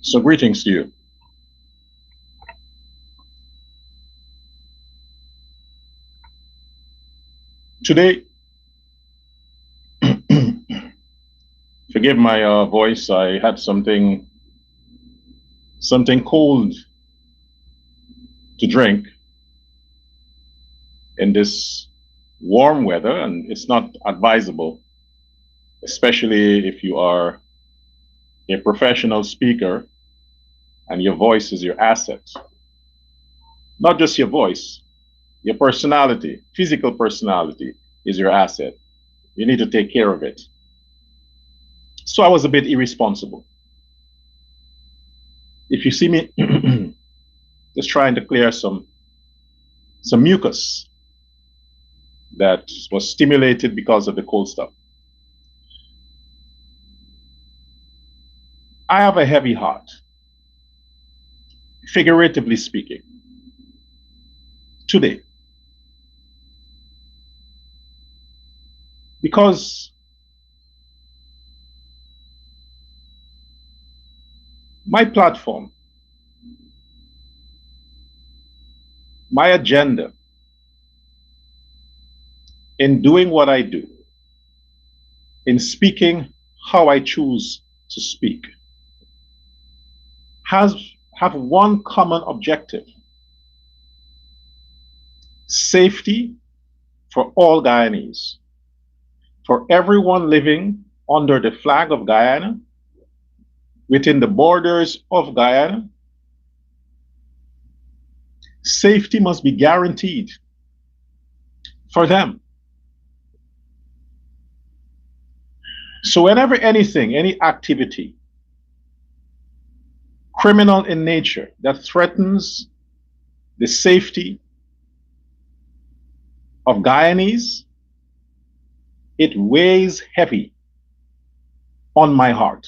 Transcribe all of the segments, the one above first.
So greetings to you. Today, forgive my voice. I had something cold to drink in this warm weather, and it's not advisable, especially if you are a professional speaker and your voice is your asset. Not just your voice, your personality, physical personality is your asset. You need to take care of it. So I was a bit irresponsible. If you see me just trying to clear some mucus that was stimulated because of the cold stuff. I have a heavy heart, figuratively speaking, today. Because my platform, my agenda in doing what I do, in speaking how I choose to speak, have one common objective: safety for all Guyanese, for everyone living under the flag of Guyana, within the borders of Guyana. Safety must be guaranteed for them. So whenever anything, any activity, criminal in nature, that threatens the safety of Guyanese, it weighs heavy on my heart.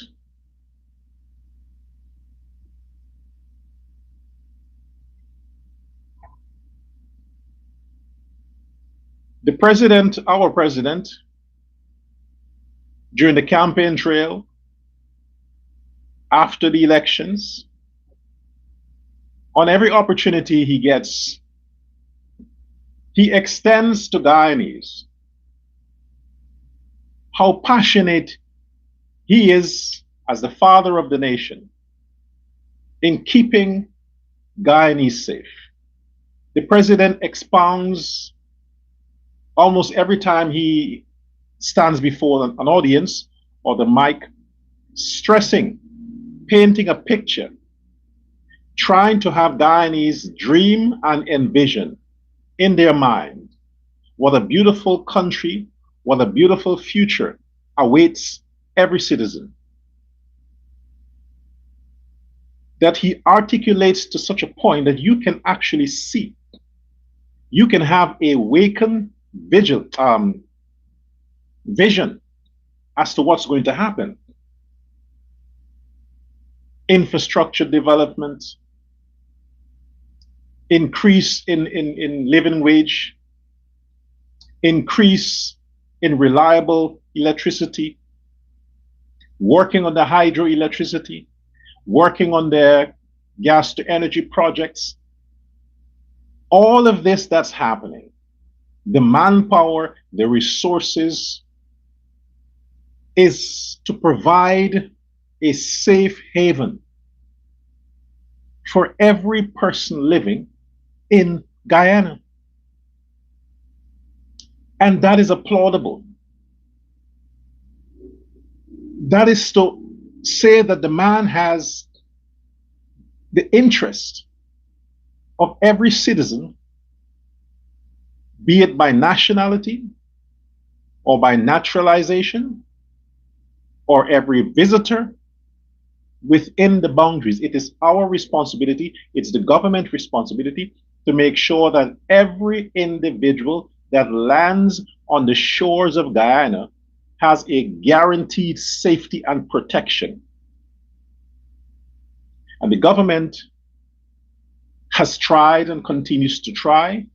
The president, our president, during the campaign trail, after the elections, on every opportunity he gets, he extends to Guyanese how passionate he is as the father of the nation in keeping Guyanese safe. The president expounds almost every time he stands before an audience or the mic, stressing, painting a picture, trying to have Guyanese dream and envision in their mind what a beautiful country, what a beautiful future awaits every citizen. That he articulates to such a point that you can actually see, you can have a awakened vision as to what's going to happen. Infrastructure development, increase in living wage, increase in reliable electricity, working on the hydroelectricity, working on the gas to energy projects. All of this that's happening, the manpower, the resources, is to provide a safe haven for every person living in Guyana. And that is applaudable. That is to say that the man has the interest of every citizen, be it by nationality or by naturalization, or every visitor within the boundaries. It is our responsibility, it's the government responsibility to make sure that every individual that lands on the shores of Guyana has a guaranteed safety and protection. And the government has tried and continues to try.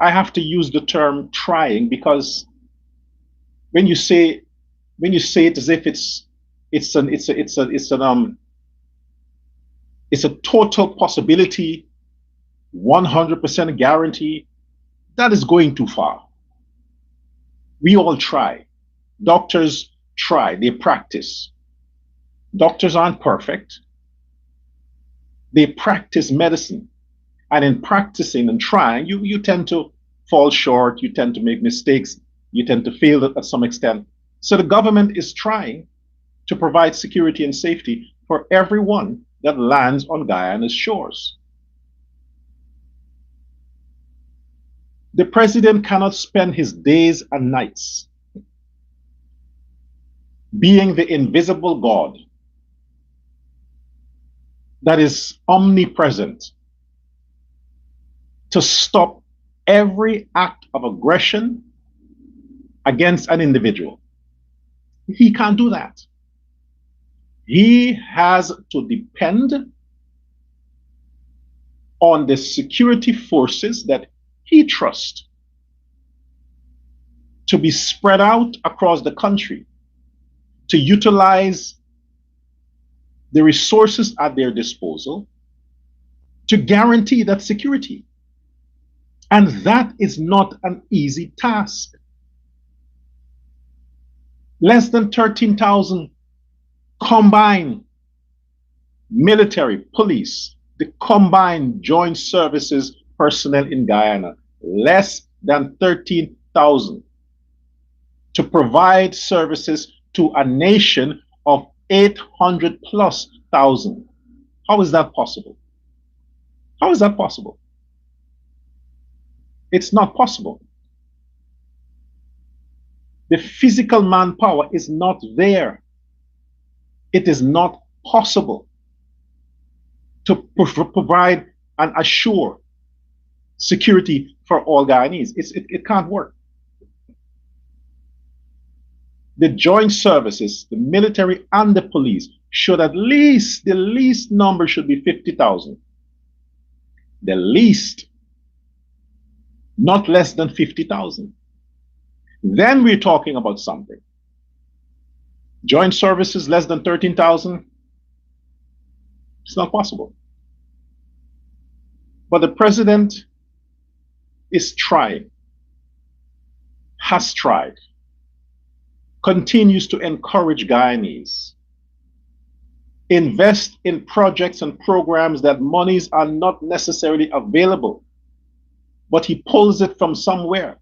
I have to use the term trying because when you say it as if it's It's a total possibility, 100% guarantee. That is going too far. We all try. Doctors try, they practice. Doctors aren't perfect. They practice medicine. And in practicing and trying, you tend to fall short, you tend to make mistakes, you tend to fail at some extent. So the government is trying to provide security and safety for everyone that lands on Guyana's shores. The president cannot spend his days and nights being the invisible God that is omnipresent to stop every act of aggression against an individual. He can't do that. He has to depend on the security forces that he trusts to be spread out across the country, to utilize the resources at their disposal to guarantee that security. And that is not an easy task. Less than 13,000 combined military, police, the combined joint services personnel in Guyana, less than 13,000 to provide services to a nation of 800 plus thousand. How is that possible? How is that possible? It's not possible. The physical manpower is not there. It is not possible to provide and assure security for all Guyanese. It can't work. The joint services, the military and the police, should at least, the least number should be 50,000. The least, not less than 50,000. Then we're talking about something. Joint services less than 13,000, it's not possible. But the president is trying, has tried, continues to encourage Guyanese. Invest in projects and programs that monies are not necessarily available, but he pulls it from somewhere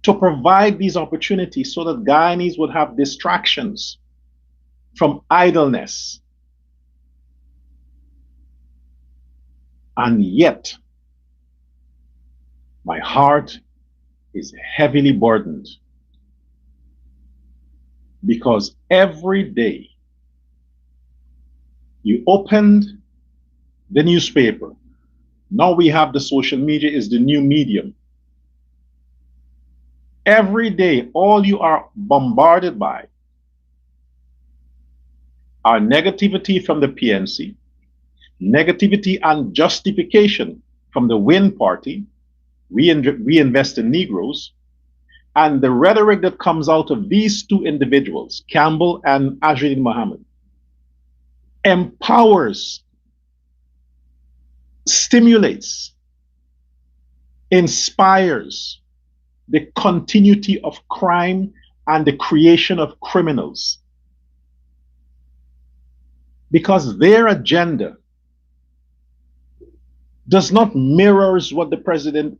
to provide these opportunities so that Guyanese would have distractions from idleness. And yet, my heart is heavily burdened because every day you opened the newspaper. Now we have the social media is the new medium. Every day, all you are bombarded by are negativity from the PNC, negativity and justification from the Win Party, reinvest in Negroes, and the rhetoric that comes out of these two individuals, Campbell and Ajrin Mohammed, empowers, stimulates, inspires the continuity of crime and the creation of criminals. Because their agenda does not mirror what the president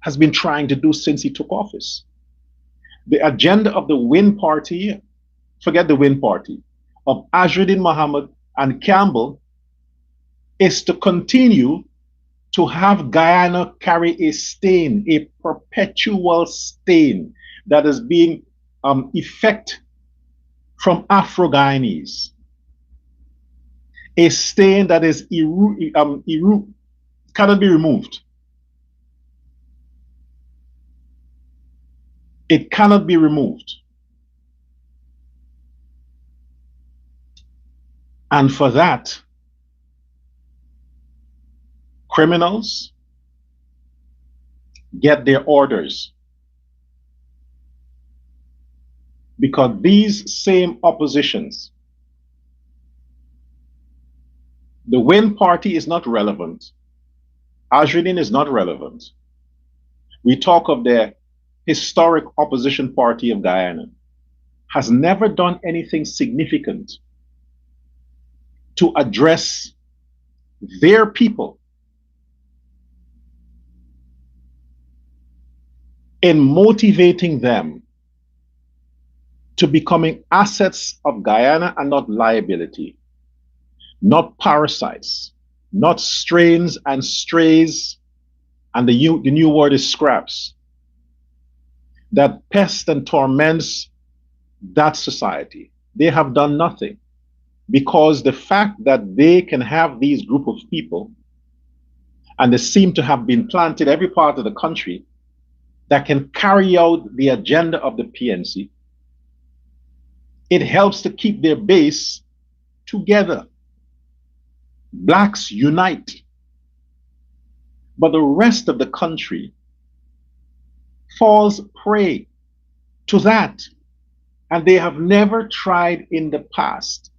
has been trying to do since he took office. The agenda of the Win Party, forget the Win Party, of Ajruddin Mohammed and Campbell is to continue to have Guyana carry a stain, a perpetual stain that is being effect from Afro-Guyanese. A stain that is cannot be removed. It cannot be removed. And for that, criminals get their orders. Because these same oppositions The Win Party is not relevant. Ajudin is not relevant. We talk of the historic opposition party of Guyana, has never done anything significant to address their people in motivating them to becoming assets of Guyana and not liability, not parasites, not strains and strays, and the new word is scraps, that pest and torments that society. They have done nothing, because the fact that they can have these group of people, and they seem to have been planted every part of the country, that can carry out the agenda of the PNC, it helps to keep their base together. Blacks unite. But the rest of the country falls prey to that. And they have never tried in the past,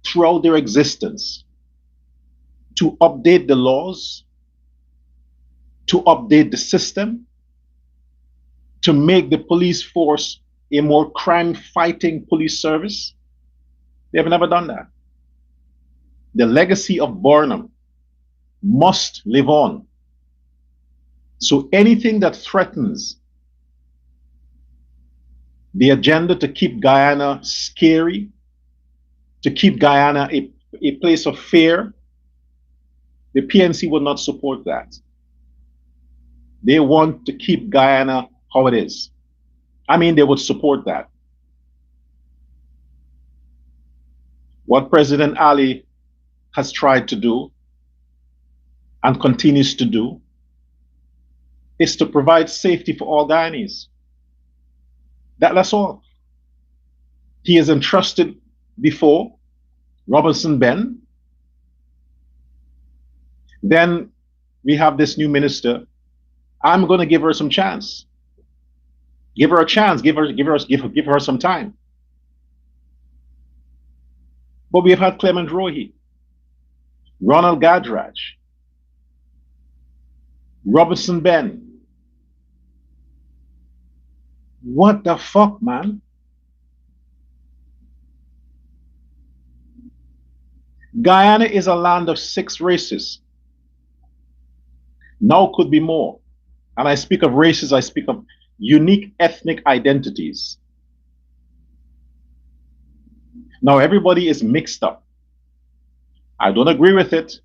throughout their existence, to update the laws, to update the system, to make the police force a more crime-fighting police service. They have never done that. The legacy of Burnham must live on. So anything that threatens the agenda to keep Guyana scary, to keep Guyana a place of fear, the PNC will not support that. They want to keep Guyana how it is. I mean, they would support that. What President Ali has tried to do and continues to do is to provide safety for all Guyanese. That's all. He has entrusted before Robinson Ben. Then we have this new minister. I'm going to give her some chance. Give her a chance. Give her some time. But we have had Clement Rohi, Ronald Gadraj, Robinson Ben. What the fuck, man? Guyana is a land of 6 races. Now could be more. And I speak of races, I speak of unique ethnic identities. Now everybody is mixed up. I don't agree with it.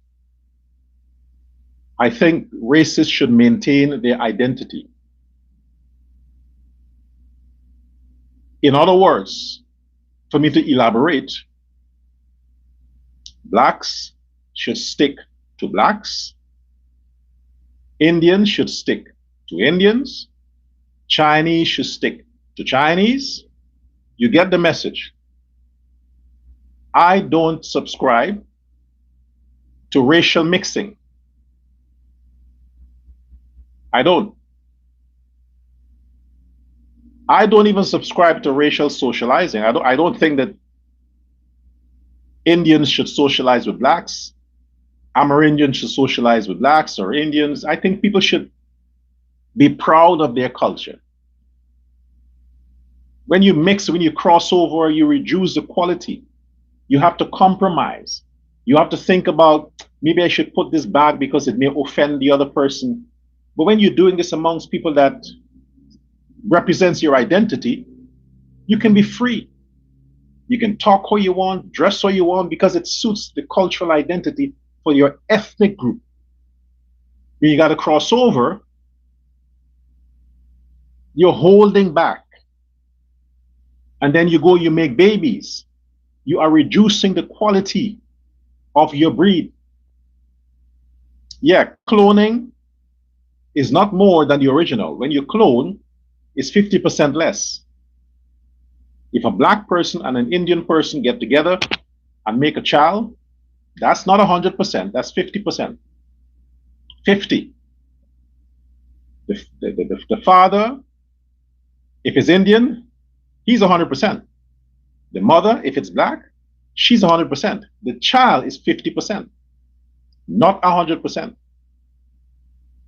I think races should maintain their identity. In other words, for me to elaborate, blacks should stick to blacks, Indians should stick to Indians, Chinese should stick to Chinese. You get the message. I don't subscribe to racial mixing. I don't. I don't even subscribe to racial socializing. I don't think that Indians should socialize with blacks. Amerindians should socialize with blacks or Indians. I think people should be proud of their culture. When you mix, when you cross over, you reduce the quality. You have to compromise. You have to think about, maybe I should put this back because it may offend the other person. But when you're doing this amongst people that represents your identity, you can be free. You can talk how you want, dress how you want, because it suits the cultural identity for your ethnic group. When you got to cross over, you're holding back. And then you go, you make babies. You are reducing the quality of your breed. Yeah, cloning is not more than the original. When you clone, it's 50% less. If a black person and an Indian person get together and make a child, that's not 100%, that's 50%. 50. The father, if it's Indian, he's 100%. The mother, if it's black, she's 100%. The child is 50%, not 100%.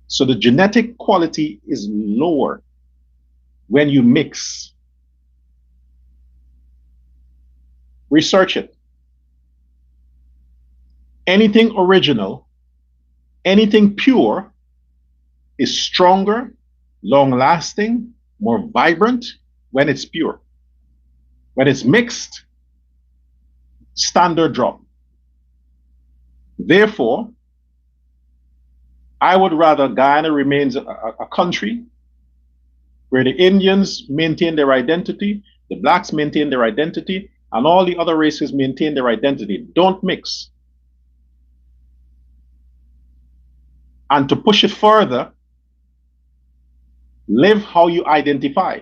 So the genetic quality is lower when you mix. Research it. Anything original, anything pure is stronger, long-lasting, more vibrant when it's pure. When it's mixed, standard drop. Therefore, I would rather Guyana remains a country where the Indians maintain their identity, the blacks maintain their identity, and all the other races maintain their identity. Don't mix. And to push it further, live how you identify.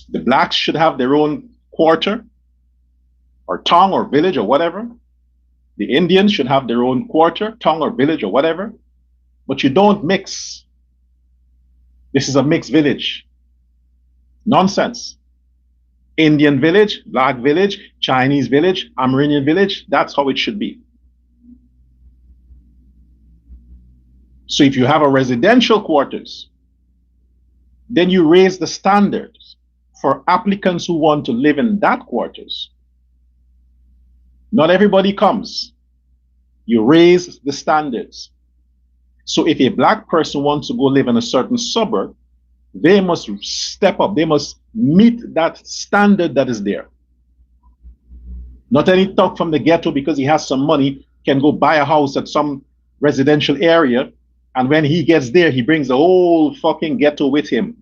The blacks should have their own quarter or town or village or whatever. The Indians should have their own quarter, town or village or whatever. But you don't mix. This is a mixed village. Nonsense. Indian village, black village, Chinese village, Amerindian village, that's how it should be. So if you have a residential quarters, then you raise the standards for applicants who want to live in that quarters. Not everybody comes. You raise the standards. So if a black person wants to go live in a certain suburb, they must step up. They must meet that standard that is there. Not any talk from the ghetto because he has some money can go buy a house at some residential area, and when he gets there, he brings the whole fucking ghetto with him.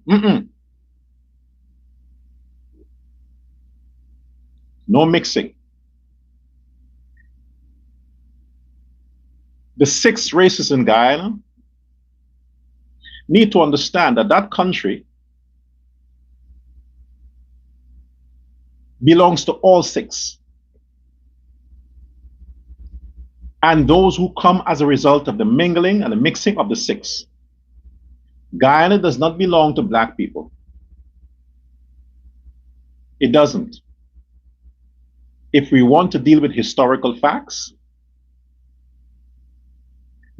No mixing. The 6 races in Guyana need to understand that that country belongs to all 6. And those who come as a result of the mingling and the mixing of the 6. Guyana does not belong to black people. It doesn't. If we want to deal with historical facts,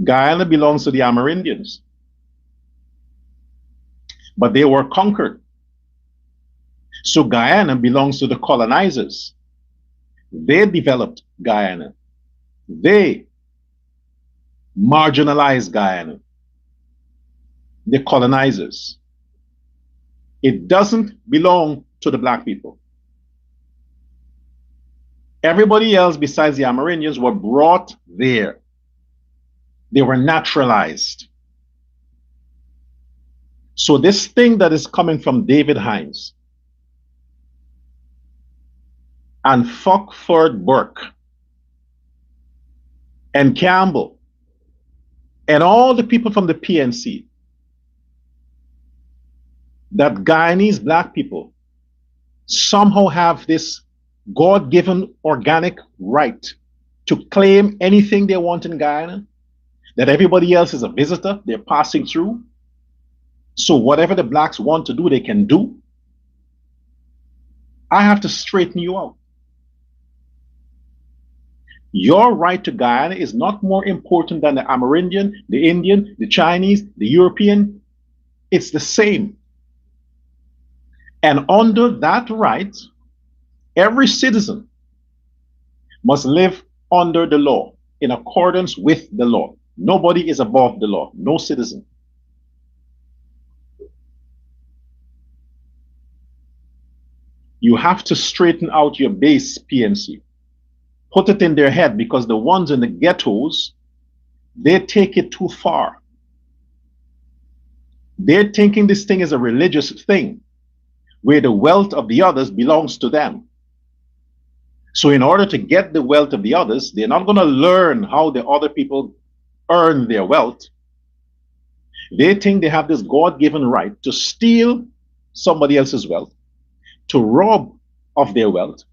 Guyana belongs to the Amerindians. But they were conquered. So Guyana belongs to the colonizers. They developed Guyana. They marginalized Guyana. The colonizers. It doesn't belong to the black people. Everybody else besides the Amerindians were brought there. They were naturalized. So this thing that is coming from David Hines and Fockford Burke and Campbell and all the people from the PNC, that Guyanese black people somehow have this God-given organic right to claim anything they want in Guyana, that everybody else is a visitor, they're passing through. So whatever the blacks want to do, they can do. I have to straighten you out. Your right to Guyana is not more important than the Amerindian, the Indian, the Chinese, the European. It's the same. And under that right, every citizen must live under the law, in accordance with the law. Nobody is above the law, no citizen. You have to straighten out your base, PNC. Put it in their head, because the ones in the ghettos, they take it too far. They're thinking this thing is a religious thing, where the wealth of the others belongs to them. So in order to get the wealth of the others, they're not going to learn how the other people earn their wealth. They think they have this God-given right to steal somebody else's wealth, to rob of their wealth,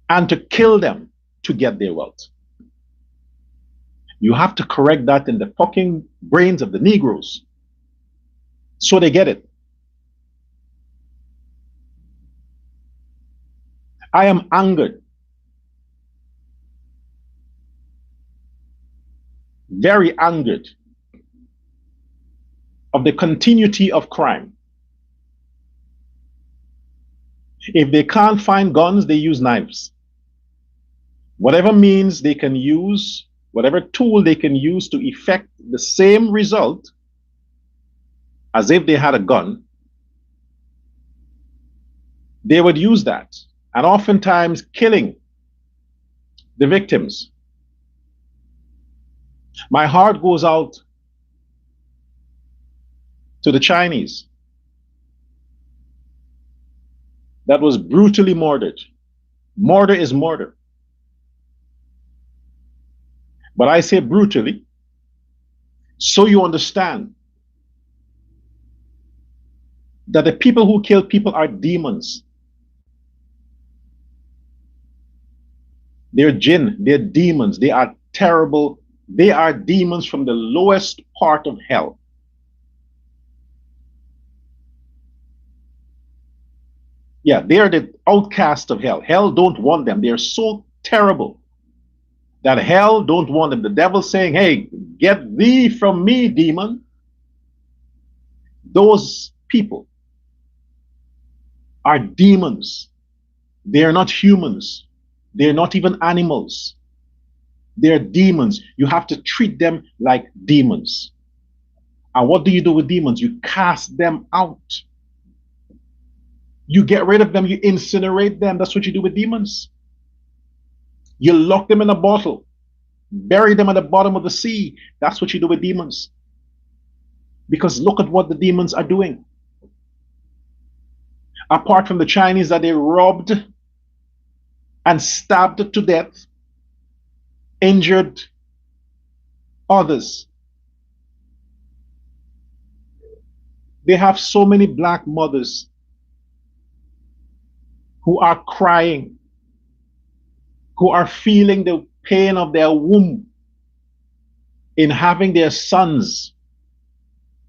and to kill them to get their wealth. You have to correct that in the fucking brains of the Negroes, so they get it. I am angered, very angered of the continuity of crime. If they can't find guns, they use knives. Whatever means they can use, whatever tool they can use to effect the same result as if they had a gun, they would use that, and oftentimes killing the victims. My heart goes out to the Chinese that was brutally murdered. Murder is murder. But I say brutally, so you understand that the people who kill people are demons. They're jinn, they're demons, they are terrible, they are demons from the lowest part of hell. Yeah, they're the outcast of hell. Hell don't want them. They're so terrible that hell don't want them. The devil's saying, hey, get thee from me, demon. Those people are demons. They're not humans. They're not even animals. They're demons. You have to treat them like demons. And what do you do with demons? You cast them out. You get rid of them. You incinerate them. That's what you do with demons. You lock them in a bottle. Bury them at the bottom of the sea. That's what you do with demons. Because look at what the demons are doing. Apart from the Chinese that they robbed and stabbed to death, injured others. They have so many black mothers who are crying, who are feeling the pain of their womb in having their sons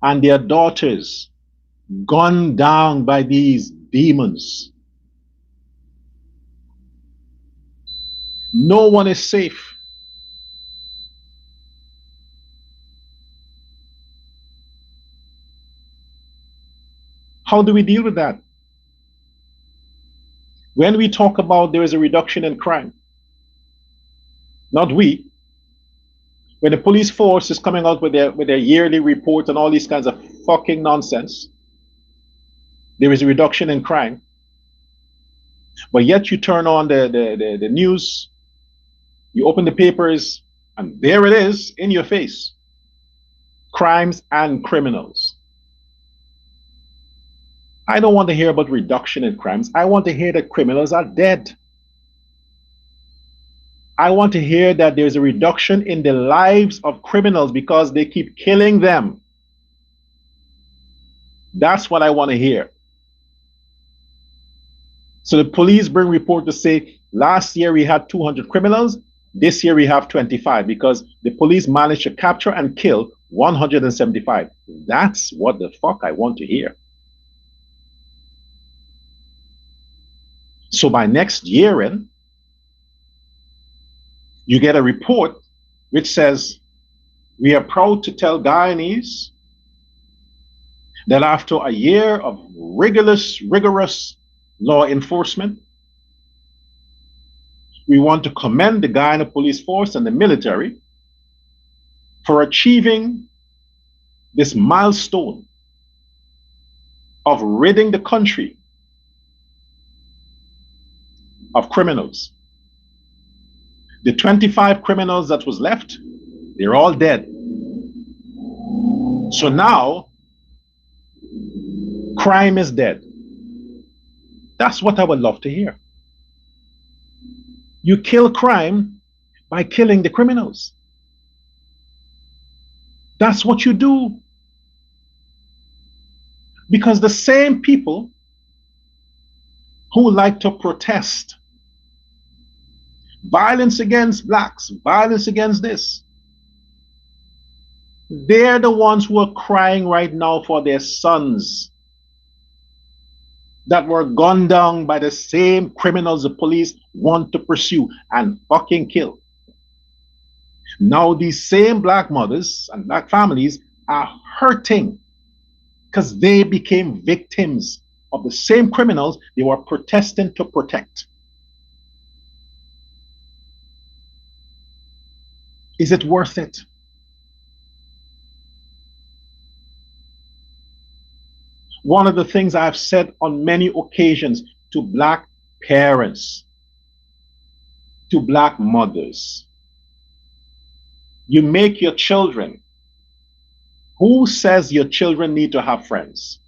and their daughters gunned down by these demons. No one is safe. How do we deal with that? When we talk about there is a reduction in crime, not we, when the police force is coming out with their yearly report and all these kinds of fucking nonsense, there is a reduction in crime. But yet you turn on the news, you open the papers, and there it is in your face. Crimes and criminals. I don't want to hear about reduction in crimes. I want to hear that criminals are dead. I want to hear that there's a reduction in the lives of criminals because they keep killing them. That's what I want to hear. So the police bring report to say, last year we had 200 criminals, this year we have 25 because the police managed to capture and kill 175. That's what the fuck I want to hear. So by next year end, you get a report which says, we are proud to tell Guyanese that after a year of rigorous law enforcement, we want to commend the Guyana police force and the military for achieving this milestone of ridding the country of criminals. The 25 criminals that was left, they're all dead. So now, crime is dead. That's what I would love to hear. You kill crime by killing the criminals. That's what you do. Because the same people who like to protest violence against blacks, violence against this, they're the ones who are crying right now for their sons. that were gunned down by the same criminals the police want to pursue and fucking kill. Now these same black mothers and black families are hurting because they became victims of the same criminals they were protesting to protect. Is it worth it? One of the things I've said on many occasions to black parents, to black mothers, you make your children. Who says your children need to have friends?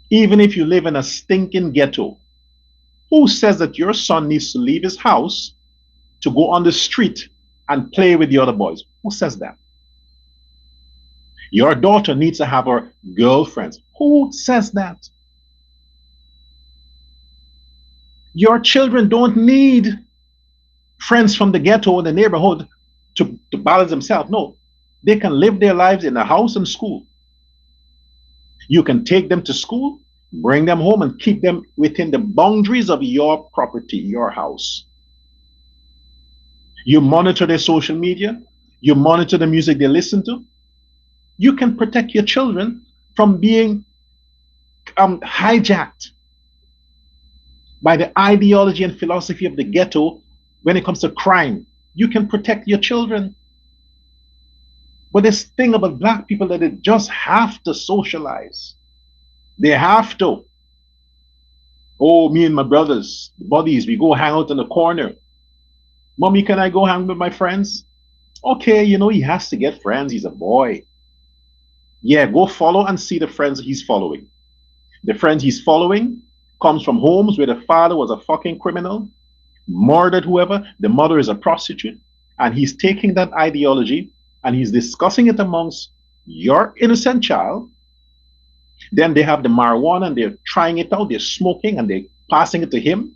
Even if you live in a stinking ghetto, who says that your son needs to leave his house to go on the street and play with the other boys? Who says that? Your daughter needs to have her girlfriends. Who says that? Your children don't need friends from the ghetto or the neighborhood to balance themselves. No, they can live their lives in a house and school. You can take them to school, bring them home, and keep them within the boundaries of your property, your house. You monitor their social media. You monitor the music they listen to. You can protect your children from being hijacked by the ideology and philosophy of the ghetto when it comes to crime. You can protect your children. But this thing about black people that they just have to socialize. They have to. Oh, me and my brothers, the buddies, we go hang out in the corner. Mommy, can I go hang with my friends? Okay, you know, he has to get friends. He's a boy. Yeah, go follow and see the friends he's following. The friends he's following comes from homes where the father was a fucking criminal, murdered whoever, the mother is a prostitute, and he's taking that ideology and he's discussing it amongst your innocent child. Then they have the marijuana and they're trying it out, they're smoking and they're passing it to him.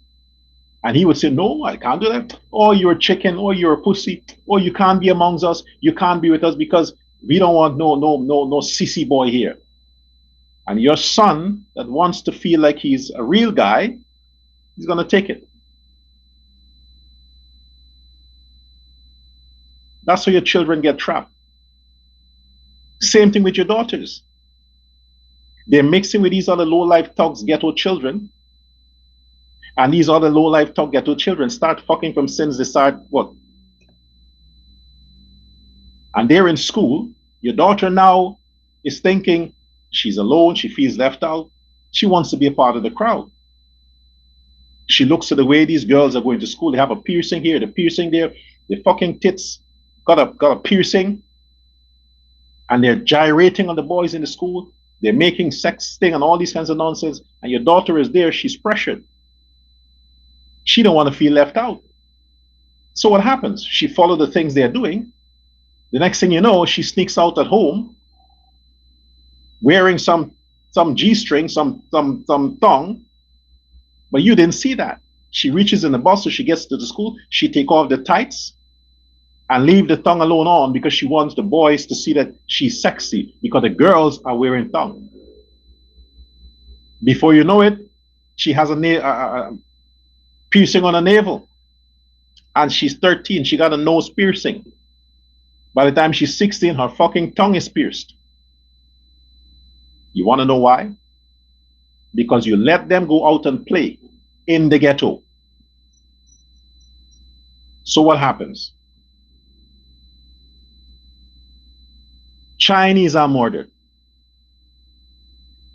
And he would say, no, I can't do that. Oh, you're a chicken, or you're a pussy, or you can't be amongst us, you can't be with us because we don't want no sissy boy here. And your son that wants to feel like he's a real guy, he's gonna take it. That's how your children get trapped. Same thing with your daughters. They're mixing with these other low-life thugs, ghetto children. And these other low-life thug ghetto children start fucking from since they start what? And they're in school. Your daughter now is thinking she's alone, she feels left out. She wants to be a part of the crowd. She looks at the way these girls are going to school. They have a piercing here, the piercing there, the fucking tits got a piercing. And they're gyrating on the boys in the school. They're making sex thing and all these kinds of nonsense. And your daughter is there, she's pressured. She don't want to feel left out. So what happens? She follows the things they're doing. The next thing you know, she sneaks out at home wearing some G-string, some thong, but you didn't see that. She reaches in the bus, so she gets to the school, she take off the tights and leave the thong alone on because she wants the boys to see that she's sexy because the girls are wearing thong. Before you know it, she has a piercing on her navel. And she's 13, she got a nose piercing. By the time she's 16, her fucking tongue is pierced. You want to know why? Because you let them go out and play in the ghetto. So what happens? Chinese are murdered.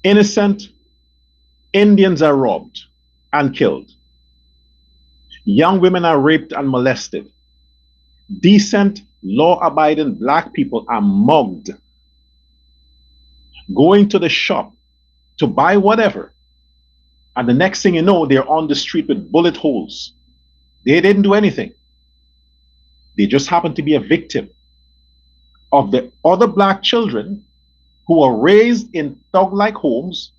Innocent Indians are robbed and killed. Young women are raped and molested. Decent, law-abiding black people are mugged. Going to the shop to buy whatever. And the next thing you know, they're on the street with bullet holes. They didn't do anything. They just happened to be a victim of the other black children who are raised in thug-like homes,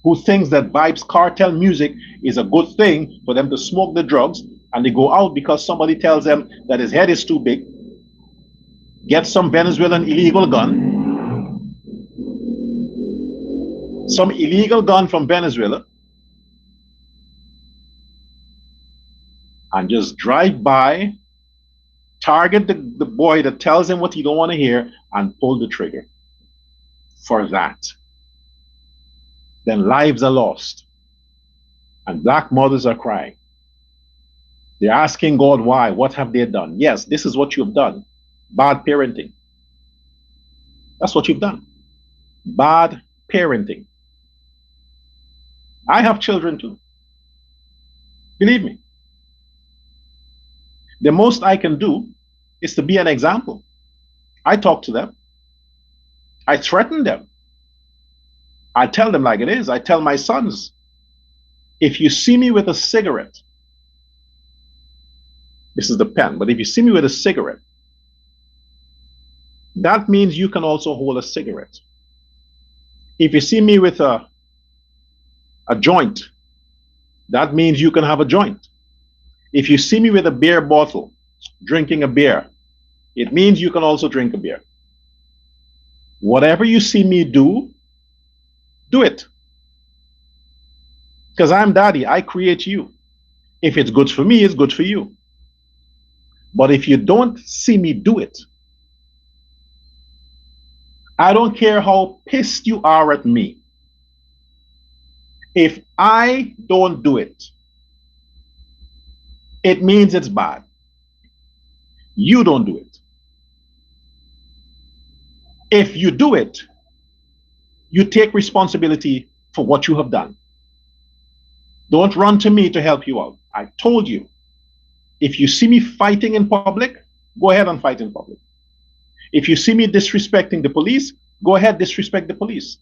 who thinks that Vibes cartel music is a good thing for them to smoke the drugs, and they go out because somebody tells them that his head is too big, get some Venezuelan illegal gun, some illegal gun from Venezuela and just drive by, target the boy that tells him what he don't want to hear, and pull the trigger for that. Then lives are lost. And black mothers are crying. They're asking God why. What have they done? Yes, this is what you've done. Bad parenting. That's what you've done. Bad parenting. I have children too. Believe me. The most I can do is to be an example. I talk to them. I threaten them. I tell them like it is. I tell my sons, if you see me with a cigarette, this is the pen, but if you see me with a cigarette, that means you can also hold a cigarette. If you see me with a joint, that means you can have a joint. If you see me with a beer bottle, drinking a beer, it means you can also drink a beer. Whatever you see me do, do it. Because I'm daddy, I create you. If it's good for me, it's good for you. But if you don't see me do it, I don't care how pissed you are at me. If I don't do it, it means it's bad. You don't do it. If you do it, you take responsibility for what you have done. Don't run to me to help you out. I told you, if you see me fighting in public, go ahead and fight in public. If you see me disrespecting the police, go ahead, disrespect the police.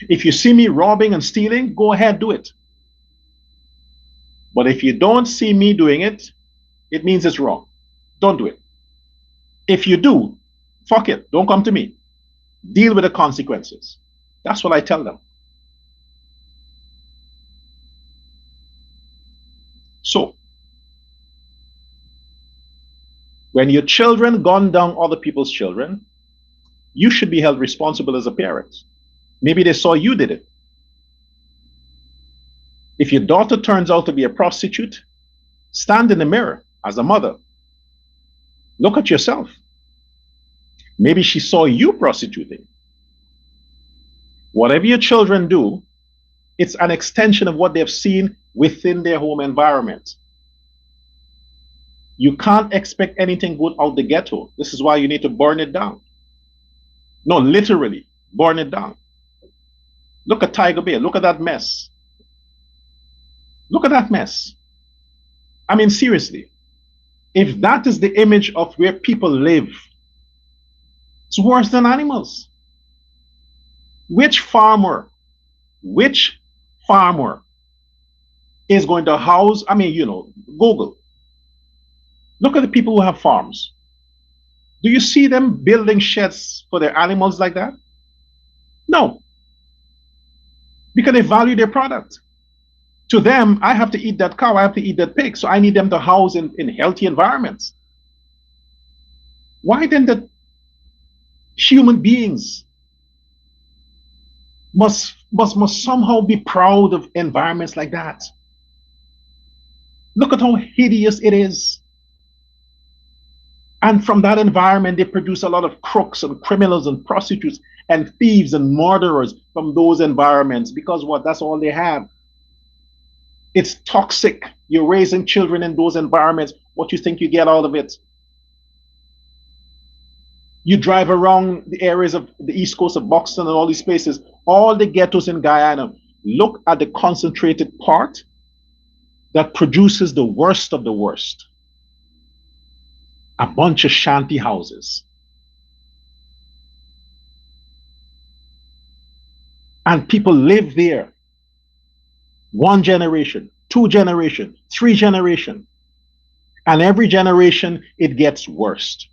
If you see me robbing and stealing, go ahead, do it. But if you don't see me doing it, it means it's wrong. Don't do it. If you do, fuck it. Don't come to me. Deal with the consequences. That's what I tell them. So, when your children gun down other people's children, you should be held responsible as a parent. Maybe they saw you did it. If your daughter turns out to be a prostitute, stand in the mirror as a mother. Look at yourself. Maybe she saw you prostituting. Whatever your children do, it's an extension of what they've seen within their home environment. You can't expect anything good out the ghetto. This is why you need to burn it down. No, literally, burn it down. Look at Tiger Bay. Look at that mess. Look at that mess. I mean, seriously, if that is the image of where people live, it's worse than animals. Which farmer is going to house, I mean, Google. Look at the people who have farms. Do you see them building sheds for their animals like that? No. Because they value their product. To them, I have to eat that cow, I have to eat that pig, so I need them to house in healthy environments. Why then the human beings must somehow be proud of environments like that? Look at how hideous it is. And from that environment, they produce a lot of crooks and criminals and prostitutes and thieves and murderers from those environments. Because what? That's all they have. It's toxic. You're raising children in those environments. What you think you get out of it? You drive around the areas of the east coast of Buxton and all these places, all the ghettos in Guyana. Look at the concentrated part that produces the worst of the worst. A bunch of shanty houses. And people live there. 1 generation, 2 generation, 3 generation. And every generation, it gets worse.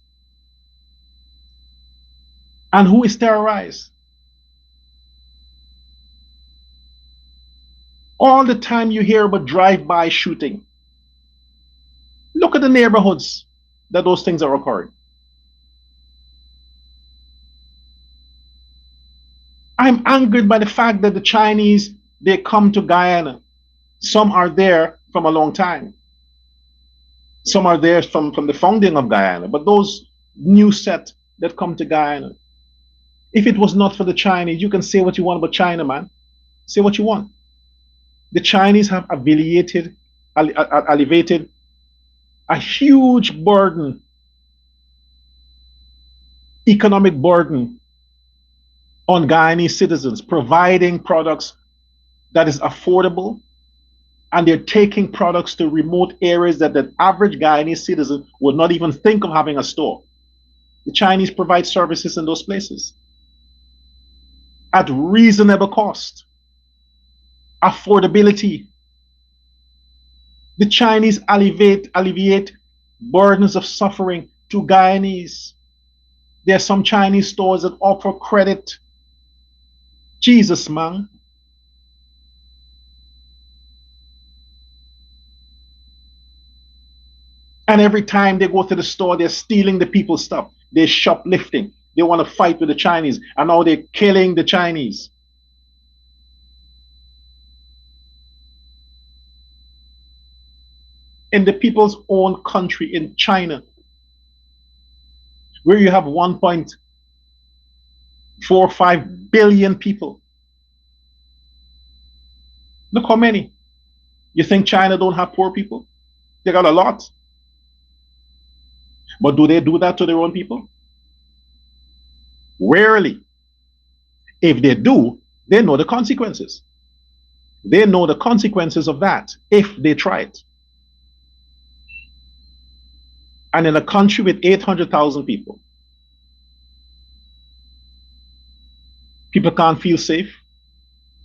And who is terrorized? All the time you hear about drive-by shooting. Look at the neighborhoods that those things are occurring. I'm angered by the fact that the Chinese, they come to Guyana. Some are there from a long time. Some are there from the founding of Guyana. But those new set that come to Guyana, if it was not for the Chinese, you can say what you want about China, man. Say what you want. The Chinese have alleviated a huge burden, economic burden on Guyanese citizens, providing products that is affordable, and they're taking products to remote areas that the average Guyanese citizen would not even think of having a store. The Chinese provide services in those places at reasonable cost, affordability. The Chinese alleviate burdens of suffering to Guyanese. There are some Chinese stores that offer credit. Jesus, man. And every time they go to the store, they're stealing the people's stuff. They're shoplifting. They want to fight with the Chinese. And now they're killing the Chinese. In the people's own country, in China, where you have 1.45 billion people. Look how many. You think China don't have poor people? They got a lot. But do they do that to their own people? Rarely. If they do, they know the consequences. They know the consequences of that if they try it. And in a country with 800,000 people, people can't feel safe.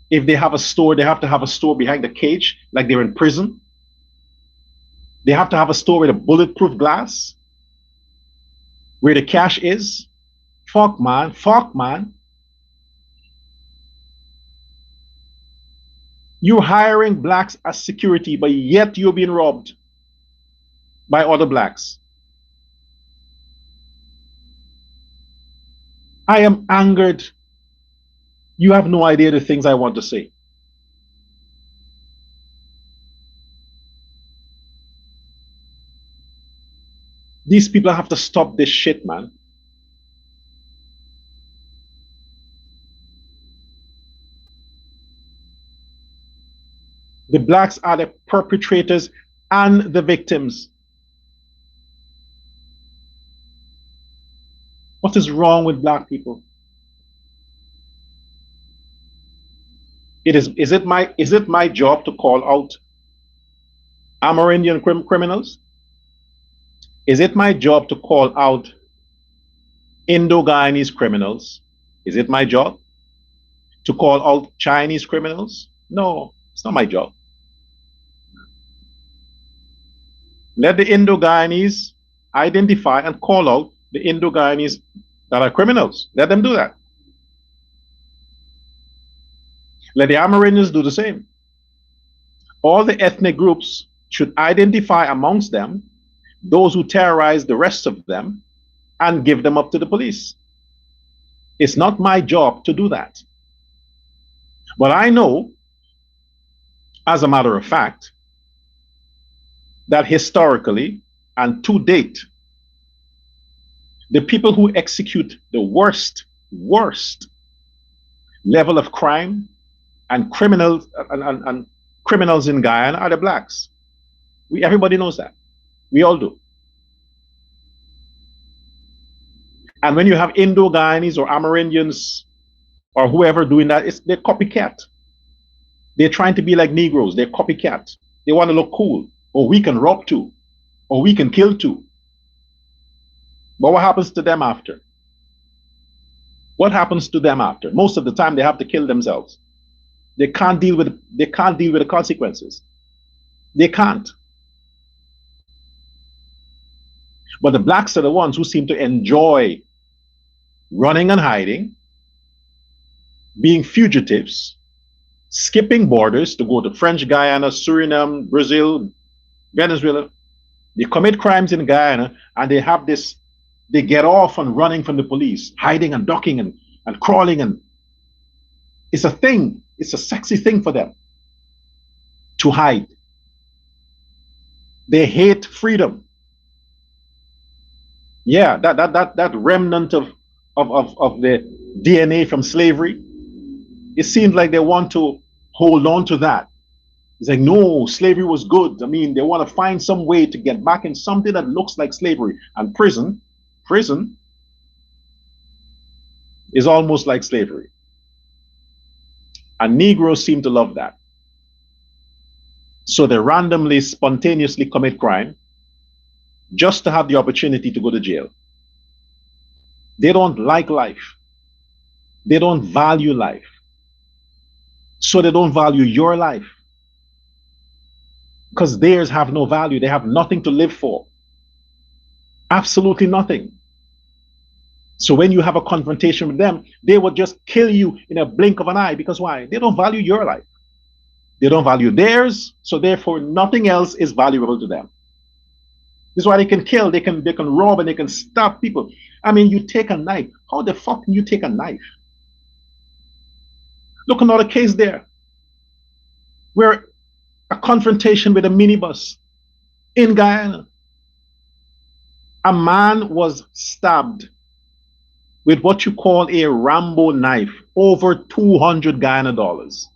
If they have a store, they have to have a store behind a cage, like they're in prison. They have to have a store with a bulletproof glass, where the cash is. Fuck, man. Fuck, man. You're hiring blacks as security, but yet you're being robbed by other blacks. I am angered. You have no idea the things I want to say. These people have to stop this shit, man. The blacks are the perpetrators and the victims. What is wrong with black people? Is it my job to call out Amerindian criminals? Is it my job to call out Indo-Guyanese criminals? Is it my job to call out Chinese criminals? No, it's not my job. Let the Indo-Guyanese identify and call out the Indo-Guyanese that are criminals. Let them do that. Let the Amerindians do the same. All the ethnic groups should identify amongst them those who terrorize the rest of them and give them up to the police. It's not my job to do that. But I know, as a matter of fact, that historically and to date, the people who execute the worst level of crime and criminals in Guyana are the blacks. Everybody knows that. We all do. And when you have Indo-Guyanese or Amerindians or whoever doing that, they're copycat. They're trying to be like Negroes. They're copycat. They want to look cool. Or we can rob too. Or we can kill too. But what happens to them after? What happens to them after? Most of the time they have to kill themselves. They can't deal with the consequences. They can't. But the blacks are the ones who seem to enjoy running and hiding, being fugitives, skipping borders to go to French Guyana, Suriname, Brazil, Venezuela. They commit crimes in Guyana and they have this, they get off on running from the police, hiding and ducking and crawling and It's a thing. It's a sexy thing for them to hide. They hate freedom. Yeah, that remnant of the DNA from slavery, it seems like they want to hold on to that. It's like, no, slavery was good. I mean, they want to find some way to get back in something that looks like slavery. And prison is almost like slavery. And Negroes seem to love that. So they randomly, spontaneously commit crime just to have the opportunity to go to jail. They don't like life. They don't value life. So they don't value your life. Because theirs have no value. They have nothing to live for. Absolutely nothing. So when you have a confrontation with them, they will just kill you in a blink of an eye. Because why? They don't value your life. They don't value theirs. So therefore, nothing else is valuable to them. This is why they can kill, they can rob, and they can stab people. I mean, you take a knife. How the fuck can you take a knife? Look, another case there where a confrontation with a minibus in Guyana. A man was stabbed with what you call a Rambo knife, over 200 Guyana dollars.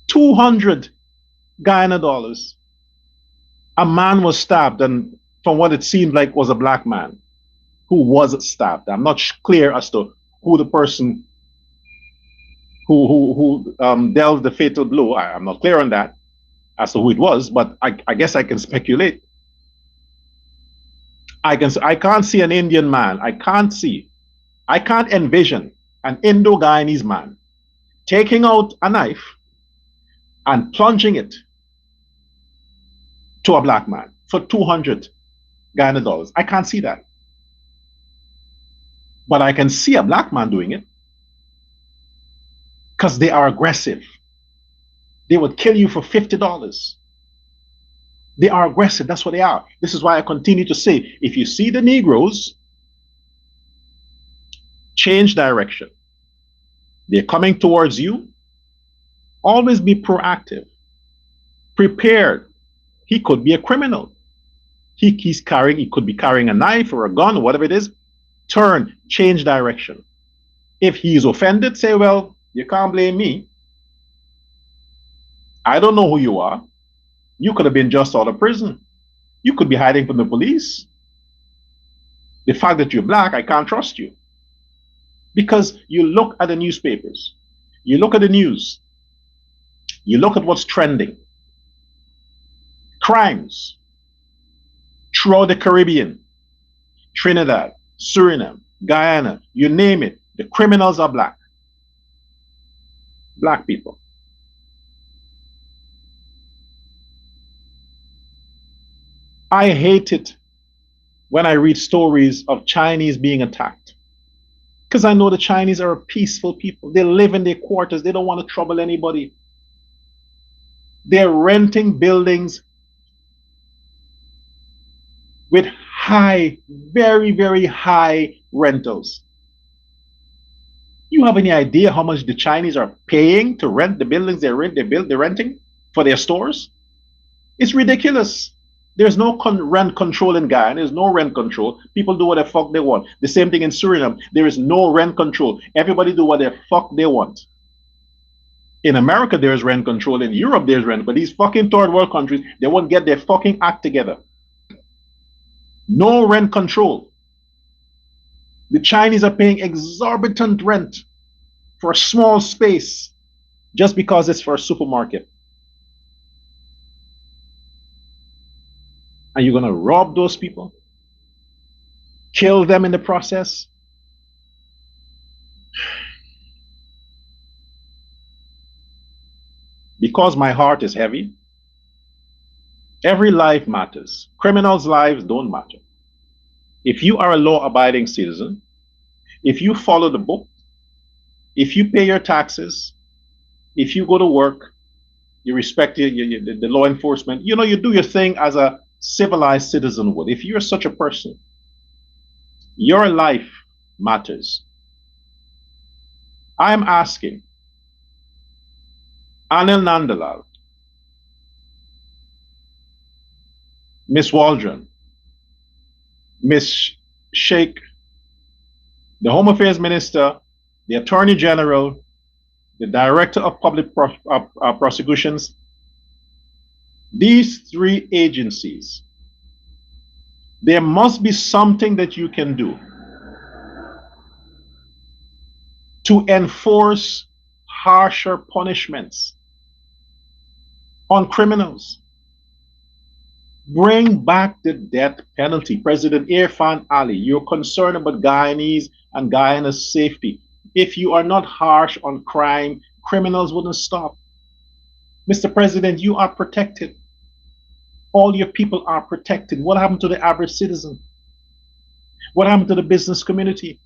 200 Guyana dollars. A man was stabbed, and from what it seemed like was a black man who was stabbed. I'm not clear as to who the person who dealt the fatal blow. I'm not clear on that as to who it was, but I guess I can speculate. I can't see an Indian man. I can't envision an Indo-Guyanese man taking out a knife and plunging it to a black man for 200 Guyana dollars. I can't see that. But I can see a black man doing it because they are aggressive. They would kill you for $50. They are aggressive. That's what they are. This is why I continue to say, if you see the Negroes, change direction. They're coming towards you. Always be proactive. Prepared. He could be a criminal. He could be carrying a knife or a gun or whatever it is. Turn, change direction. If he's offended, say, well, you can't blame me. I don't know who you are. You could have been just out of prison. You could be hiding from the police. The fact that you're black, I can't trust you. Because you look at the newspapers, you look at the news, you look at what's trending. Crimes throughout the Caribbean, Trinidad, Suriname, Guyana, you name it, the criminals are black. Black people. I hate it when I read stories of Chinese being attacked. Because I know the Chinese are a peaceful people. They live in their quarters. They don't want to trouble anybody. They're renting buildings with high, very, very high rentals. You have any idea how much the Chinese are paying to rent the buildings they're renting for their stores? It's ridiculous. There's no rent control in Guyana. There's no rent control. People do what the fuck they want. The same thing in Suriname. There is no rent control. Everybody do what the fuck they want. In America, there's rent control. In Europe, there's rent. But these fucking third world countries, they won't get their fucking act together. No rent control. The Chinese are paying exorbitant rent for a small space just because it's for a supermarket. And you're going to rob those people? Kill them in the process? Because my heart is heavy, every life matters. Criminals' lives don't matter. If you are a law-abiding citizen, if you follow the book, if you pay your taxes, if you go to work, you respect the law enforcement, you do your thing as a civilized citizen would. If you're such a person, your life matters. I'm asking, Anil Nandalal, Miss Waldron, Miss Sheikh, the Home Affairs Minister, the Attorney General, the Director of Public Prosecutions. These three agencies, there must be something that you can do to enforce harsher punishments on criminals. Bring back the death penalty. President Irfaan Ali, you're concerned about Guyanese and Guyana's safety. If you are not harsh on crime, criminals wouldn't stop. Mr. President, you are protected. All your people are protected. What happened to the average citizen? What happened to the business community?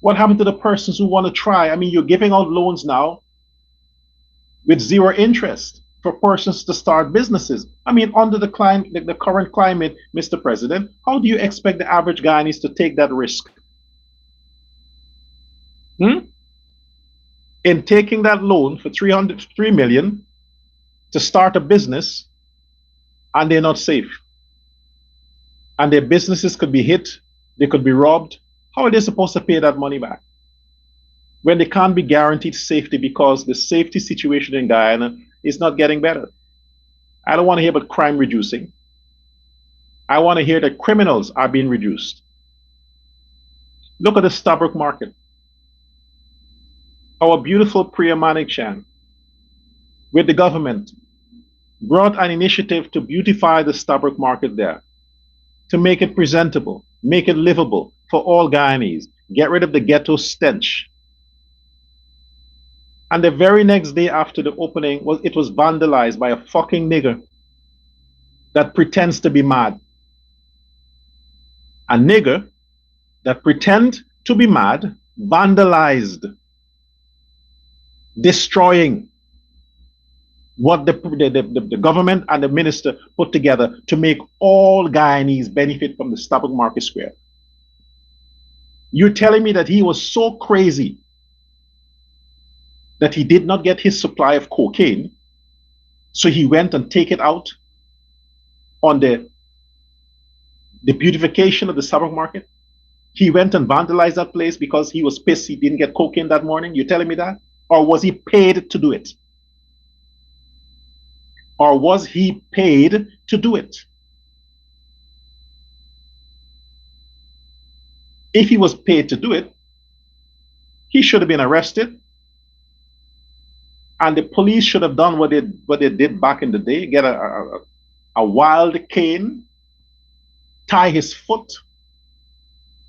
What happened to the persons who want to try? I mean, you're giving out loans now with zero interest for persons to start businesses. I mean, under the current climate, Mr. President, how do you expect the average Guyanese to take that risk? In taking that loan for $3 million to start a business, and they're not safe, and their businesses could be hit, they could be robbed. How are they supposed to pay that money back when they can't be guaranteed safety because the safety situation in Guyana is not getting better? I don't want to hear about crime reducing. I want to hear that criminals are being reduced. Look at the Stabroek market. Our beautiful Priya Manik-Chan, with the government, brought an initiative to beautify the Stabroek market there, to make it presentable, make it livable for all Guyanese, get rid of the ghetto stench. And the very next day after the opening, it was vandalized by a fucking nigger that pretends to be mad. A nigger that pretends to be mad, vandalized, destroying what the government and the minister put together to make all Guyanese benefit from the Stabroek Market Square. You're telling me that he was so crazy that he did not get his supply of cocaine, so he went and take it out on the beautification of the Stabroek Market? He went and vandalized that place because he was pissed he didn't get cocaine that morning? You're telling me that? Or was he paid to do it? Or was he paid to do it? If he was paid to do it, he should have been arrested. And the police should have done what they did back in the day, get a wild cane, tie his foot,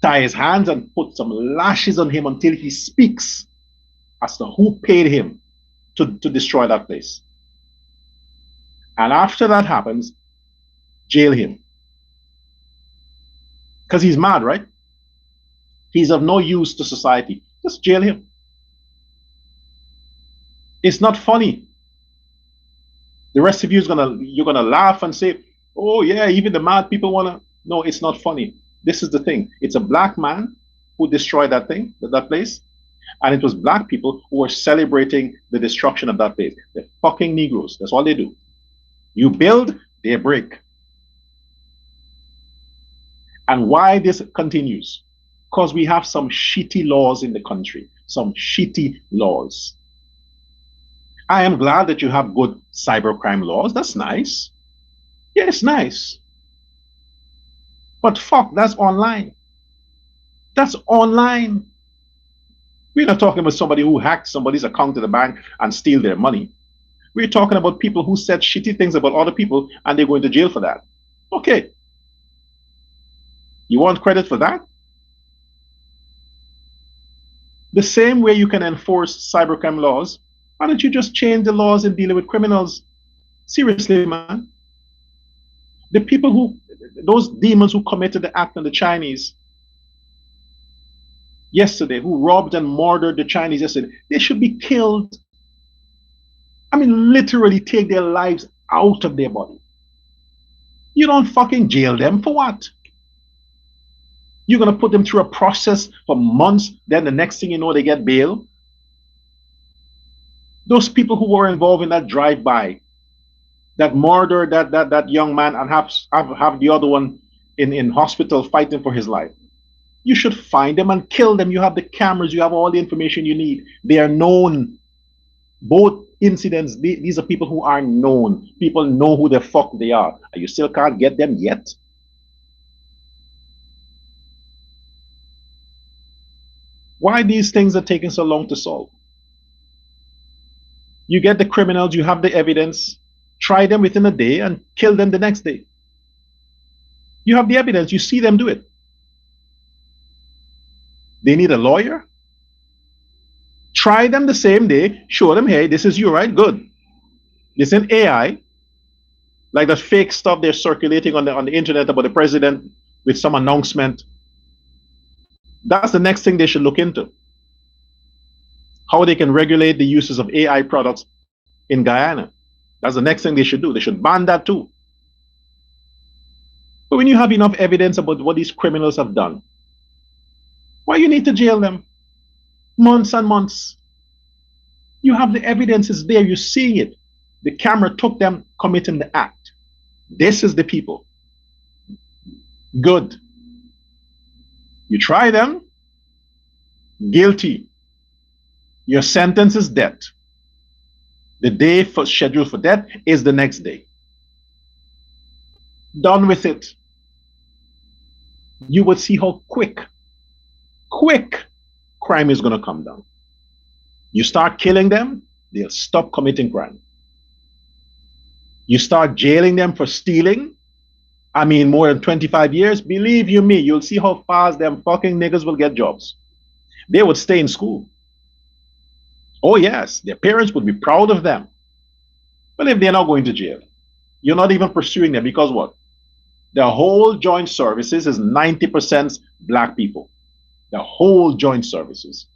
tie his hands, and put some lashes on him until he speaks as to who paid him to destroy that place. And after that happens, jail him. Because he's mad, right? He's of no use to society. Just jail him. It's not funny. The rest of you're gonna laugh and say, oh yeah, even the mad people wanna. No, it's not funny. This is the thing. It's a black man who destroyed that place. And it was black people who were celebrating the destruction of that place. They're fucking Negroes. That's all they do. You build, they break. And why this continues? Because we have some shitty laws in the country. Some shitty laws. I am glad that you have good cybercrime laws. That's nice. Yeah, it's nice. But fuck, that's online. That's online. We're not talking about somebody who hacked somebody's account to the bank and steal their money. We're talking about people who said shitty things about other people and they're going to jail for that. Okay. You want credit for that? The same way you can enforce cybercrime laws, why don't you just change the laws in dealing with criminals? Seriously, man. The people those demons who committed the act on the Chinese yesterday, who robbed and murdered the Chinese yesterday, they should be killed. I mean, literally take their lives out of their body. You don't fucking jail them for what? You're going to put them through a process for months, then the next thing you know, they get bail. Those people who were involved in that drive-by, that murder that young man, and have the other one in hospital fighting for his life. You should find them and kill them. You have the cameras, you have all the information you need. They are known. Both incidents, these are people who are known. People know who the fuck they are. And you still can't get them yet? Why these things are taking so long to solve? You get the criminals, you have the evidence, try them within a day and kill them the next day. You have the evidence, you see them do it. They need a lawyer. Try them the same day, show them, hey, this is you, right? Good. This is AI, like the fake stuff they're circulating on the internet about the president with some announcement. That's the next thing they should look into. How they can regulate the uses of AI products in Guyana. That's the next thing they should do. They should ban that too. But when you have enough evidence about what these criminals have done, why you need to jail them? Months and months. You have the evidence, is there, you're seeing it. The camera took them committing the act. This is the people. Good. You try them, guilty. Your sentence is death. The day scheduled for death is the next day. Done with it. You would see how quick crime is going to come down. You start killing them, they'll stop committing crime. You start jailing them for stealing, more than 25 years, believe you me, you'll see how fast them fucking niggas will get jobs. They would stay in school. Oh yes, their parents would be proud of them. But if they're not going to jail, you're not even pursuing them, because what? The whole joint services is 90% black people. The whole joint services.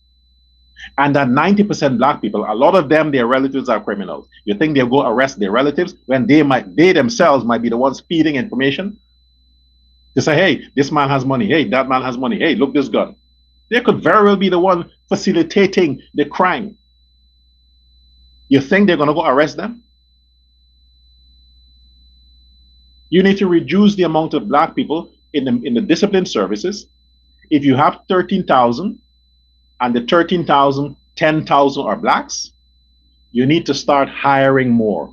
And that 90% black people, a lot of them, their relatives are criminals. You think they'll go arrest their relatives when they themselves might be the ones feeding information? They say, hey, this man has money. Hey, that man has money. Hey, look, this gun. They could very well be the one facilitating the crime. You think they're going to go arrest them? You need to reduce the amount of black people in the discipline services. If you have 13,000 and the 13,000, 10,000 are blacks, you need to start hiring more.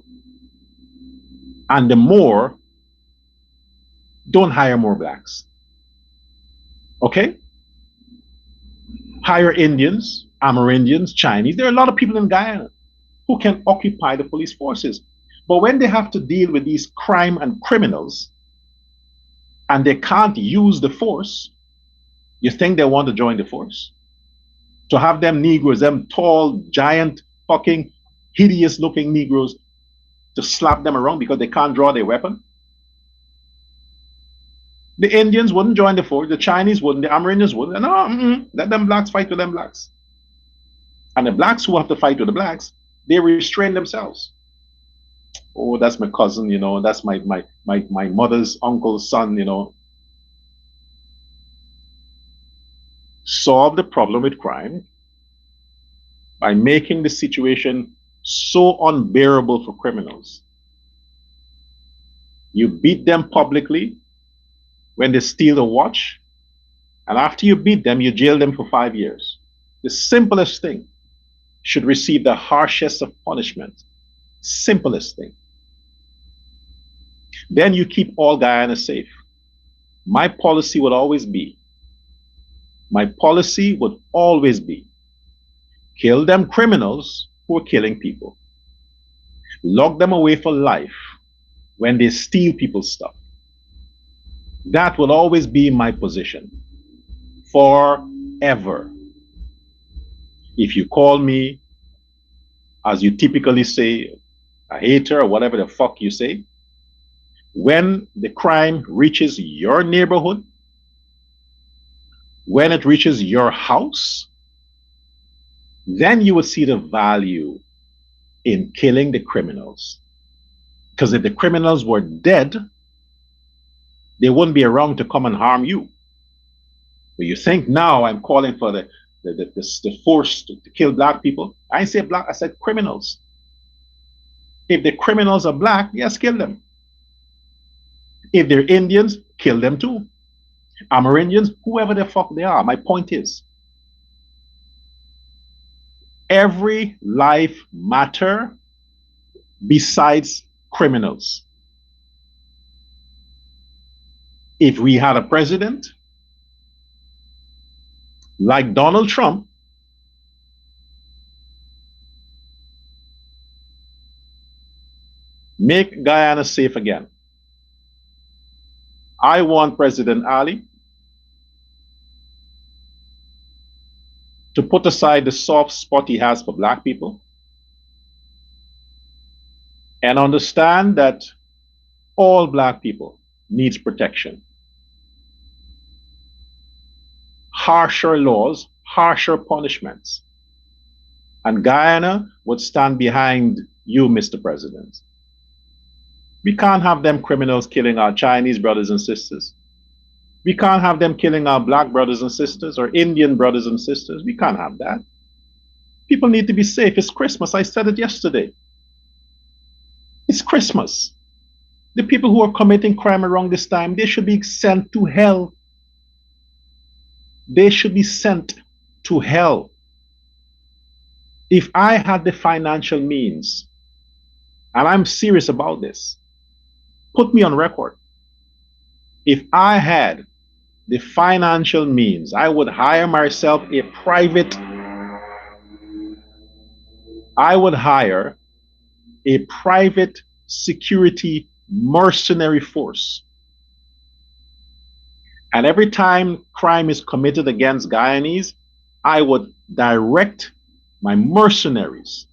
And the more, don't hire more blacks. Okay? Hire Indians, Amerindians, Chinese. There are a lot of people in Guyana who can occupy the police forces. But when they have to deal with these crime and criminals, and they can't use the force, you think they want to join the force? To have them Negroes, them tall, giant, fucking, hideous-looking Negroes, to slap them around because they can't draw their weapon? The Indians wouldn't join the force, the Chinese wouldn't, the Amerindians wouldn't. No, let them blacks fight with them blacks. And the blacks who have to fight with the blacks, they restrain themselves. Oh, that's my cousin, that's my mother's uncle's son, Solve the problem with crime by making the situation so unbearable for criminals. You beat them publicly when they steal a watch, and after you beat them, you jail them for 5 years. The simplest thing should receive the harshest of punishment. Simplest thing. Then you keep all Guyana safe. My policy would always be, kill them criminals who are killing people. Lock them away for life when they steal people's stuff. That will always be my position. Forever. If you call me, as you typically say, a hater or whatever the fuck you say, when the crime reaches your neighborhood, when it reaches your house, then you will see the value in killing the criminals. Because if the criminals were dead, they wouldn't be around to come and harm you. But you think now I'm calling for the the force to kill black people. I didn't say black, I said criminals. If the criminals are black, yes, kill them. If they're Indians, kill them too. Amerindians, whoever the fuck they are. My point is, every life matter besides criminals. If we had a president like Donald Trump, make Guyana safe again. I want President Ali to put aside the soft spot he has for black people and understand that all black people needs protection. Harsher laws, harsher punishments. And Guyana would stand behind you, Mr. President. We can't have them criminals killing our Chinese brothers and sisters. We can't have them killing our black brothers and sisters or Indian brothers and sisters. We can't have that. People need to be safe. It's Christmas. I said it yesterday. It's Christmas. The people who are committing crime around this time, they should be sent to hell. They should be sent to hell. If I had the financial means, and I'm serious about this, put me on record. If I had the financial means, I would hire myself a private security mercenary force. And every time crime is committed against Guyanese, I would direct my mercenaries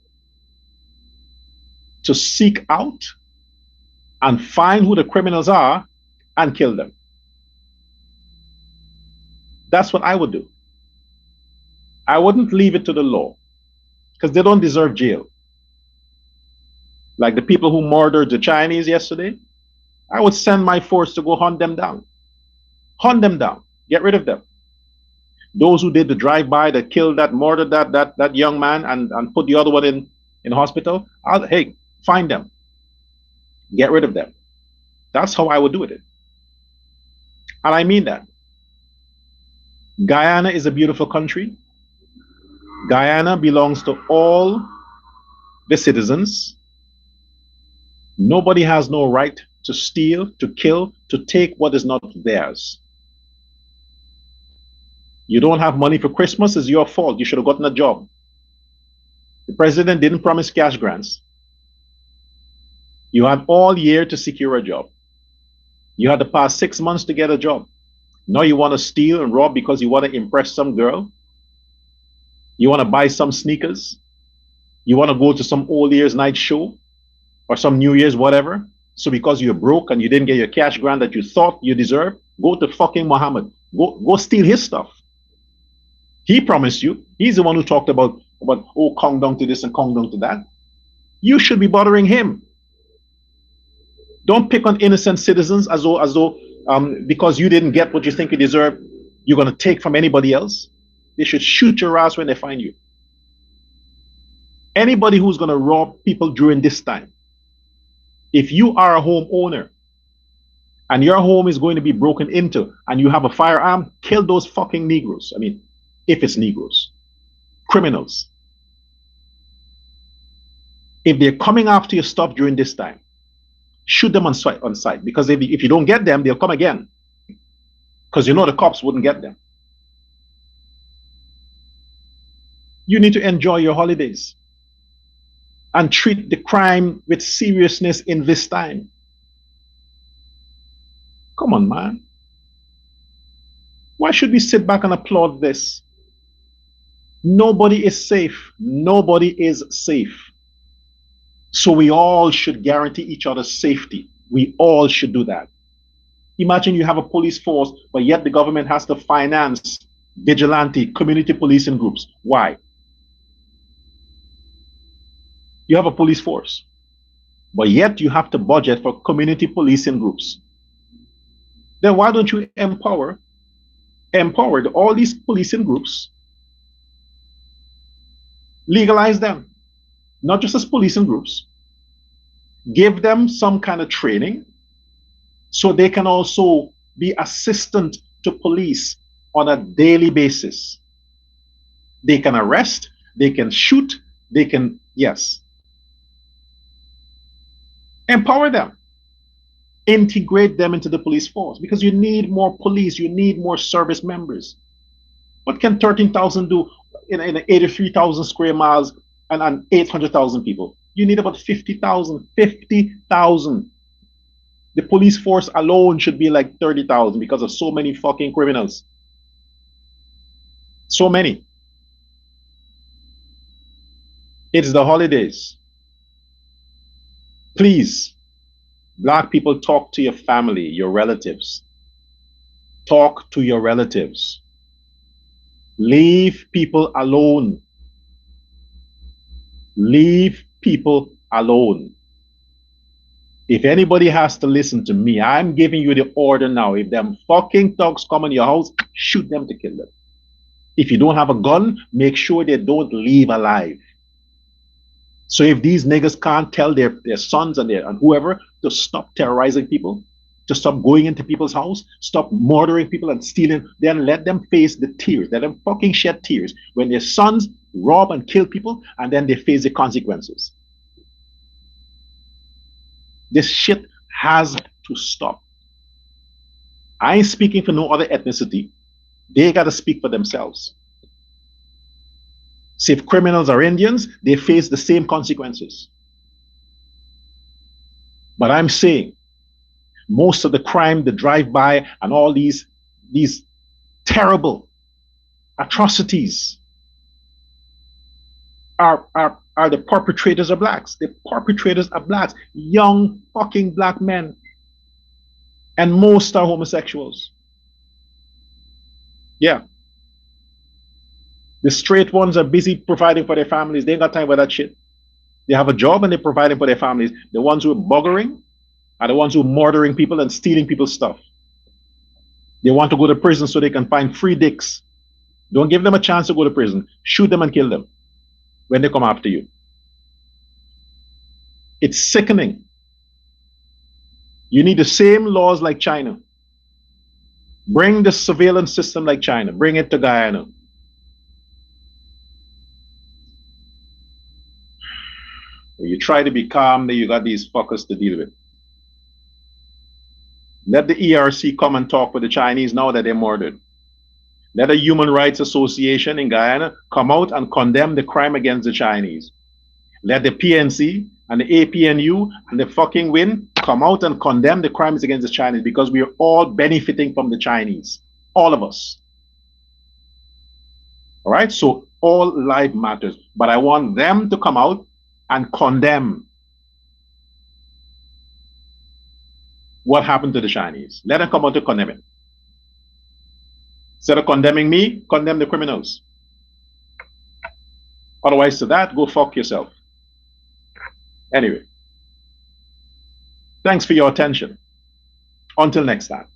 to seek out and find who the criminals are and kill them. That's what I would do. I wouldn't leave it to the law because they don't deserve jail. Like the people who murdered the Chinese yesterday, I would send my force to go hunt them down. Hunt them down. Get rid of them. Those who did the drive-by that killed, that murdered that young man and put the other one in hospital, hey, find them. Get rid of them. That's how I would do it. And I mean that. Guyana is a beautiful country. Guyana belongs to all the citizens. Nobody has no right to steal, to kill, to take what is not theirs. You don't have money for Christmas, it's your fault. You should have gotten a job. The president didn't promise cash grants. You had all year to secure a job. You had to pass 6 months to get a job. Now you want to steal and rob because you want to impress some girl? You want to buy some sneakers? You want to go to some old year's night show? Or some New Year's whatever? So because you're broke and you didn't get your cash grant that you thought you deserved, go to fucking Muhammad. Go steal his stuff. He promised you. He's the one who talked about oh, come down to this and come down to that. You should be bothering him. Don't pick on innocent citizens as though because you didn't get what you think you deserve, you're going to take from anybody else. They should shoot your ass when they find you. Anybody who's going to rob people during this time, if you are a homeowner and your home is going to be broken into and you have a firearm, kill those fucking Negroes. I mean, if it's Negroes, criminals. If they're coming after your stuff during this time, shoot them on sight. Because if you don't get them, they'll come again. Because you know the cops wouldn't get them. You need to enjoy your holidays and treat the crime with seriousness in this time. Come on, man. Why should we sit back and applaud this? Nobody is safe. Nobody is safe. So we all should guarantee each other's safety. We all should do that. Imagine you have a police force, but yet the government has to finance vigilante community policing groups. Why? You have a police force, but yet you have to budget for community policing groups. Then why don't you empower all these policing groups Legalize them, not just as policing groups. Give them some kind of training so they can also be assistant to police on a daily basis. They can arrest, they can shoot, they can, yes, empower them, integrate them into the police force, because you need more police, you need more service members. What can 13,000 do in 83,000 square miles and 800,000 people? You need about 50,000. 50,000. The police force alone should be like 30,000 because of so many fucking criminals. So many. It's the holidays. Please, black people, talk to your family, your relatives. Talk to your relatives. Leave people alone. Leave people alone. If anybody has to listen to me, I'm giving you the order now. If them fucking thugs come in your house, shoot them to kill them. If you don't have a gun, make sure they don't leave alive. So if these niggas can't tell their sons and whoever to stop terrorizing people, to stop going into people's house, stop murdering people and stealing, then let them face the tears. Let them fucking shed tears when their sons rob and kill people, and then they face the consequences. This shit has to stop. I ain't speaking for no other ethnicity. They got to speak for themselves. See, if criminals are Indians, they face the same consequences. But I'm saying most of the crime, the drive-by, and all these terrible atrocities are the perpetrators are blacks. The perpetrators are blacks, young fucking black men. And most are homosexuals. Yeah. The straight ones are busy providing for their families. They ain't got time for that shit. They have a job and they're providing for their families. The ones who are buggering are the ones who are murdering people and stealing people's stuff. They want to go to prison so they can find free dicks. Don't give them a chance to go to prison. Shoot them and kill them when they come after you. It's sickening. You need the same laws like China. Bring the surveillance system like China. Bring it to Guyana. You try to be calm, then you got these fuckers to deal with. Let the ERC come and talk with the Chinese now that they're murdered. Let a human rights association in Guyana come out and condemn the crime against the Chinese. Let the PNC and the APNU and the fucking WIN come out and condemn the crimes against the Chinese, because we are all benefiting from the Chinese. All of us. All right? So all life matters. But I want them to come out and condemn what happened to the Chinese. Let them come out to condemn it. Instead of condemning me, condemn the criminals. Otherwise, to that, go fuck yourself. Anyway, thanks for your attention. Until next time.